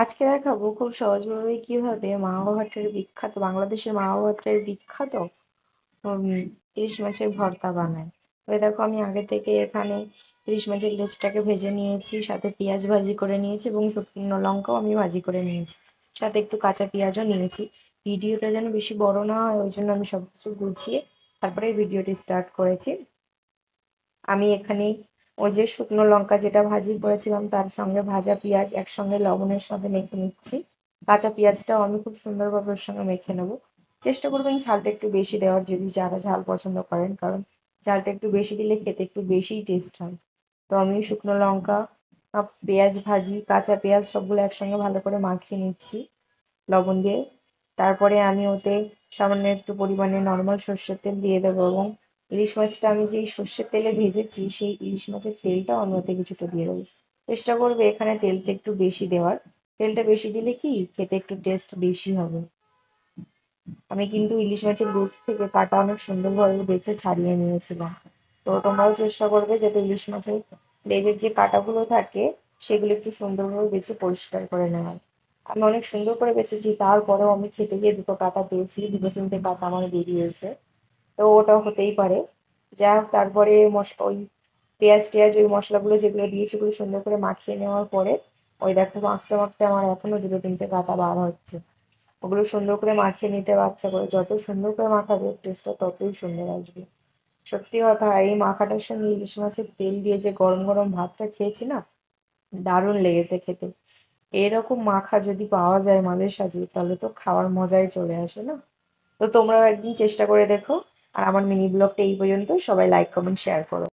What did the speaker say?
আজকে দেখাবো খুব সহজভাবে কিভাবে মাওয়া বিখ্যাত বাংলাদেশের মাওয়া বিখ্যাত উম, ইলিশ মাছের ভর্তা বানায়। তবে দেখো, আমি আগে থেকে এখানে ইলিশ মাছের লেজটাকে ভেজে নিয়েছি, সাথে পেঁয়াজ ভাজি করে নিয়েছি এবং শুকনো লঙ্কাও আমি ভাজি করে নিয়েছি, সাথে একটু কাঁচা পেঁয়াজও নিয়েছি। ভিডিওটা যেন বেশি বড় না হয়, ওই জন্য আমি সবকিছু গুছিয়ে তারপরে ভিডিওটি স্টার্ট করেছি। আমি এখানে ওই যে শুকনো লঙ্কা যেটা ভাজি করেছিলাম তার সঙ্গে ভাজা পেঁয়াজ একসঙ্গে লবণের সাথে মেখে নিচ্ছি। কাঁচা পেঁয়াজটাও আমি খুব সুন্দরভাবে ওর সঙ্গে মেখে নেবো। চেষ্টা করবেন ঝালটা একটু বেশি দেওয়ার, যদি যারা ঝাল পছন্দ করেন, কারণ ঝালটা একটু বেশি দিলে খেতে একটু বেশিই টেস্ট হয়। তো আমি শুকনো লঙ্কা, পেঁয়াজ ভাজি, কাঁচা পেঁয়াজ সবগুলো একসঙ্গে ভালো করে মাখিয়ে নিচ্ছি লবণ দিয়ে। তারপরে আমি ওতে সামান্য একটু পরিমাণে নর্মাল সর্ষের তেল দিয়ে দেবো এবং ইলিশ মাছটা আমি যেই সর্ষের তেলে ভেজেছি সেই ইলিশ মাছের তেলটাও আমি ওতে কিছুটা দিয়ে দেবো। চেষ্টা করবে এখানে তেলটা একটু বেশি দেওয়ার। তেলটা বেশি দিলে কি খেতে একটু টেস্ট বেশি হবে। আমি কিন্তু ইলিশ মাছের লেজ থেকে কাটা অনেক সুন্দরভাবে বেছে ছাড়িয়ে নিয়েছিলাম। তো তোমরাও চেষ্টা করবে যাতে ইলিশ মাছের লেজের যে কাঁটাগুলো থাকে সেগুলো একটু সুন্দরভাবে বেছে পরিষ্কার করে নেওয়া। আমি অনেক সুন্দর করে বেছেছি, তারপরেও আমি খেতে গিয়ে দুটো কাঁটা পেয়েছি, দুটো তিনটে কাঁটা আমার বেরিয়েছে। তো ওটা হতেই পারে। যাই হোক, তারপরে ওই পেঁয়াজ টেয়াজ ওই মশলাগুলো যেগুলো দিয়েছি ওগুলো সুন্দর করে মাখিয়ে নেওয়ার পরে ওই দেখো, মাখতে মাখতে আমার এখনো দুটো তিনটে কাঁটা বার হচ্ছে। ওগুলো সুন্দর করে মাখিয়ে নিতে বাচ্চা করে, যত সুন্দর করে মাখাবে টেস্টটা ততই সুন্দর আসবে। সত্যি কথা, এই মাখাটার সঙ্গে ইলিশ মাছের তেল দিয়ে যে গরম গরম ভাতটা খেয়েছি না, দারুণ লেগেছে খেতে। এরকম মাখা যদি পাওয়া যায় মাঝে সাঝে, তাহলে তো খাওয়ার মজাই চলে আসে না? তো তোমরাও একদিন চেষ্টা করে দেখো। আর আমার মিনি ব্লগটা এই পর্যন্ত, সবাই লাইক কমেন্ট শেয়ার করো।